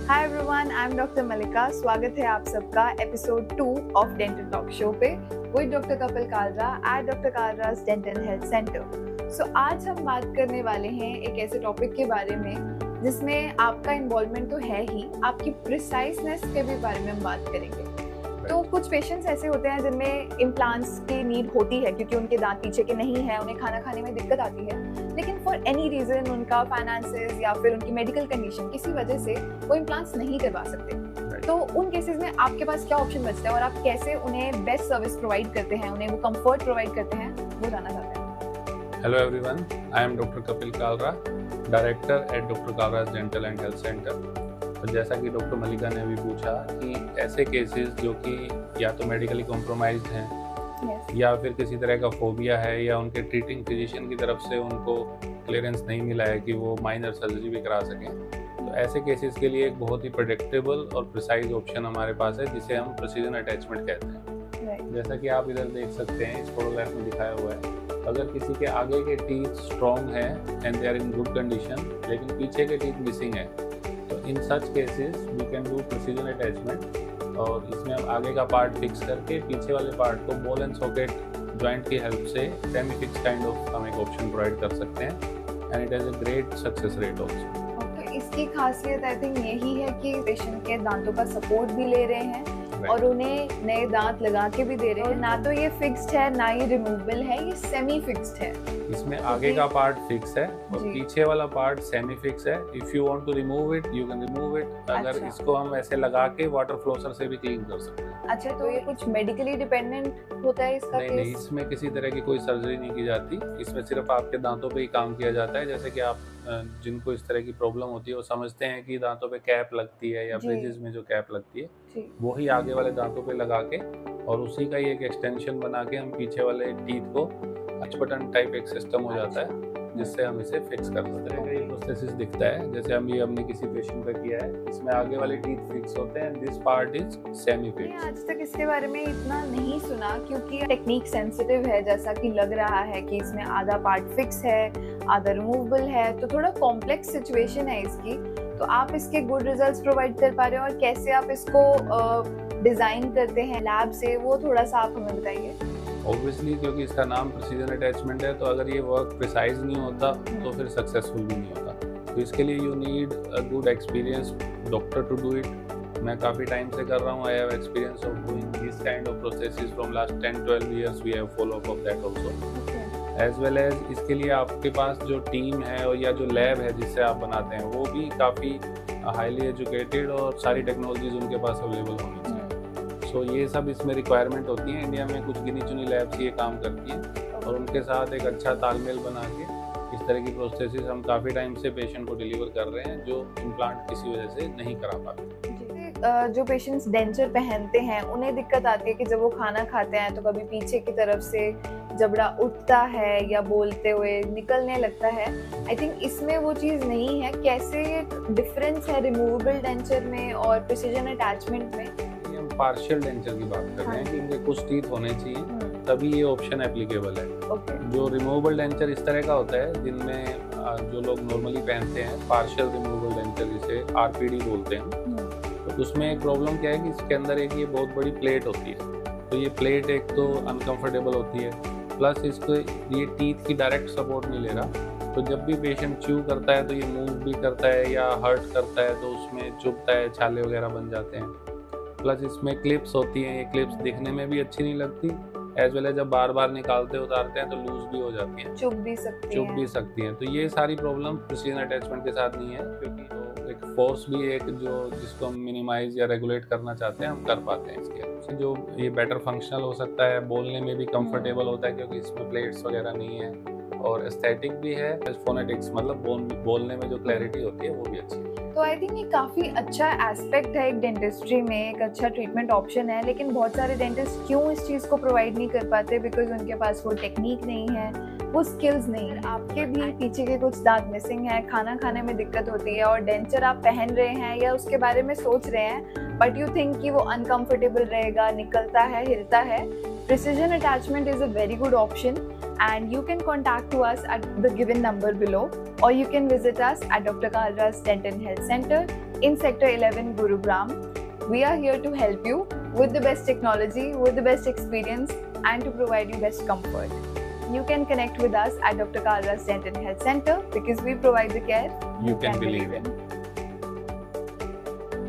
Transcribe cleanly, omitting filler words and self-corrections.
Hi everyone, I am doctor Malika. स्वागत है आप सबका episode 2 of dental talk show पे with doctor Kapil Kalra at doctor Kalra's dental health centre. So आज हम बात करने वाले हैं एक ऐसे टॉपिक के बारे में जिसमें आपका इन्वॉल्वमेंट तो है ही, आपकी प्रिसाइजनेस के भी बारे में हम बात करेंगे। तो कुछ पेशेंट्स ऐसे होते हैं जिनमें इम्प्लांट्स की नीड होती है क्योंकि उनके दांत पीछे के नहीं है, उन्हें खाना खाने में दिक्कत आती है, लेकिन फॉर एनी रीजन उनका फाइनेंसेस या फिर उनकी मेडिकल कंडीशन किसी वजह से वो इम्प्लांट्स नहीं करवा सकते। तो उन केसेस में आपके पास क्या ऑप्शन बचता है और आप कैसे उन्हें बेस्ट सर्विस प्रोवाइड करते हैं, उन्हें वो कंफर्ट प्रोवाइड करते हैं, वो जानना चाहते हैं। Hello everyone, I am doctor Kapil Kalra, director at doctor Kalra's dental and health centre. और जैसा कि डॉक्टर मलिका ने अभी पूछा कि ऐसे केसेस जो कि या तो मेडिकली कॉम्प्रोमाइज्ड हैं या फिर किसी तरह का फोबिया है या उनके ट्रीटिंग फिजिशियन की तरफ से उनको क्लियरेंस नहीं मिला है कि वो माइनर सर्जरी भी करा सकें, तो ऐसे केसेस के लिए एक बहुत ही प्रेडिक्टेबल और प्रिसाइज ऑप्शन हमारे पास है जिसे हम प्रिसीजन अटैचमेंट कहते हैं। जैसा कि आप इधर देख सकते हैं, इस फोटोग्राफ में दिखाया हुआ है, अगर किसी के आगे के टीथ स्ट्रॉन्ग हैं and they are in good condition लेकिन पीछे के टीथ मिसिंग है, तो in such cases we can do precision attachment. और इसमें हम आगे का पार्ट फिक्स करके पीछे वाले पार्ट को बॉल एंड सॉकेट जॉइंट की हेल्प से सेमी फिक्स काइंड ऑफ हम एक ऑप्शन प्रोवाइड कर सकते हैं and it has a great success rate also. इसकी खासियत आई थिंक यही है कि पेशेंट के दांतों का सपोर्ट भी ले रहे हैं और उन्हें नए दांत लगा के भी दे रहे हैं। ना तो ये फिक्स्ड है ना ही रिमूवेबल है, ये सेमी फिक्स्ड है। इसमें आगे का पार्ट फिक्स है और पीछे वाला पार्ट सेमी फिक्स है। If you want to remove it you can remove it. अगर इसको हम ऐसे लगा के वाटर फ्लोसर से भी क्लीन कर सकते हैं। अच्छा, तो ये कुछ मेडिकली डिपेंडेंट होता है इसका? नहीं, इसमें किसी तरह की कोई सर्जरी नहीं की जाती। इसमें सिर्फ आपके दांतों पे ही काम किया जाता है। जैसे कि आप जिनको इस तरह की प्रॉब्लम होती है वो समझते हैं कि दांतों पे कैप लगती है या ब्रिजेस में जो कैप लगती है वो ही आगे वाले दांतों पे लगा के और उसी का ही एक एक्सटेंशन बना के हम पीछे वाले टीथ को टच बटन टाइप एक सिस्टम हो जाता है जिससे हम इसे फिक्स कर सकते हैं। ये प्रोसेस दिखता है जैसे हम ये हमने किसी पेशेंट पे किया है। इसमें आगे वाले टीथ फिक्स होते हैं, this part is semi fix. आज तक इसके बारे में इतना नहीं सुना क्योंकि टेक्निक सेंसिटिव है, जैसा कि लग रहा है कि इसमें आधा पार्ट फिक्स है आधा रिमूवेबल है, तो थोड़ा कॉम्प्लेक्स सिचुएशन है इसकी। तो आप इसके गुड रिजल्ट्स प्रोवाइड कर पा रहे हो और कैसे आप इसको डिजाइन करते हैं लैब से, वो थोड़ा सा आप हमें बताइए। ऑब्वियसली क्योंकि इसका नाम प्रिसीजन अटैचमेंट है, तो अगर ये वर्क प्रिसाइज नहीं होता तो फिर सक्सेसफुल भी नहीं होता। तो इसके लिए you need a good experience doctor to do it. मैं काफ़ी टाइम से कर रहा हूँ। I have experience of doing this kind of processes from last 10-12 years. We have follow up of that also as well as. इसके लिए आपके पास जो टीम है और या जो लैब है जिससे आप बनाते हैं वो भी काफ़ी हाईली एजुकेटेड और सारी टेक्नोलॉजीज उनके पास अवेलेबल होनी चाहिए। तो ये सब इसमें रिक्वायरमेंट होती है। इंडिया में कुछ गिनी चुनी लैब्स ये काम करती हैं और उनके साथ एक अच्छा तालमेल बना के इस तरह की प्रोसेसेस हम काफ़ी टाइम से पेशेंट को डिलीवर कर रहे हैं जो इम्प्लांट किसी वजह से नहीं करा पाते। जो पेशेंट्स डेंचर पहनते हैं उन्हें दिक्कत आती है कि जब वो खाना खाते हैं तो कभी पीछे की तरफ से जबड़ा उठता है या बोलते हुए निकलने लगता है। आई थिंक इसमें वो चीज़ नहीं है। कैसे डिफरेंस है रिमूवेबल डेंचर में और प्रिसीजन अटैचमेंट में? पार्शियल डेंचर की बात कर रहे हैं कि इनके कुछ टीथ होने चाहिए तभी ये ऑप्शन एप्लीकेबल है। जो रिमूवेबल डेंचर इस तरह का होता है जिनमें जो लोग नॉर्मली पहनते हैं पार्शियल रिमूवेबल डेंचर जिसे आरपीडी बोलते हैं, तो उसमें एक प्रॉब्लम क्या है कि इसके अंदर एक ये बहुत बड़ी प्लेट होती है। तो ये प्लेट एक तो अनकंफर्टेबल होती है, प्लस इसको ये टीथ की डायरेक्ट सपोर्ट नहीं ले रहा। तो जब भी पेशेंट च्यू करता है तो ये मूव भी करता है या हर्ट करता है तो उसमें चुभता है, छाले वगैरह बन जाते हैं। प्लस इसमें क्लिप्स होती हैं, ये क्लिप्स दिखने में भी अच्छी नहीं लगती, एज वेल एज जब बार बार निकालते उतारते हैं तो लूज भी हो जाती हैं, चुभ भी सकती हैं। तो ये सारी प्रॉब्लम प्रिसीजन अटैचमेंट के साथ नहीं है क्योंकि तो एक फोर्स भी एक जो जिसको हम मिनिमाइज या रेगुलेट करना चाहते हैं हम कर पाते हैं इसके। जो ये बेटर फंक्शनल हो सकता है, बोलने में भी कंफर्टेबल होता है क्योंकि इसमें प्लेट्स वगैरह नहीं है, और एस्थेटिक भी है। फोनेटिक्स मतलब बोलने में जो क्लैरिटी होती है वो भी अच्छी है। तो आई थिंक ये काफ़ी अच्छा एस्पेक्ट है एक डेंटिस्ट्री में, एक अच्छा ट्रीटमेंट ऑप्शन है। लेकिन बहुत सारे डेंटिस्ट क्यों इस चीज़ को प्रोवाइड नहीं कर पाते? बिकॉज उनके पास वो टेक्निक नहीं है, वो स्किल्स नहीं है। आपके भी पीछे के कुछ दांत मिसिंग है, खाना खाने में दिक्कत होती है और डेंचर आप पहन रहे हैं या उसके बारे में सोच रहे हैं, बट यू थिंक कि वो अनकंफर्टेबल रहेगा, निकलता है, हिलता है। Precision attachment is a very good option and you can contact to us at the given number below, or you can visit us at Dr. Kalra's Dental Health Center in Sector 11, Gurugram. We are here to help you with the best technology, with the best experience, and to provide you best comfort. You can connect with us at Dr. Kalra's Dental Health Center because we provide the care You can believe in.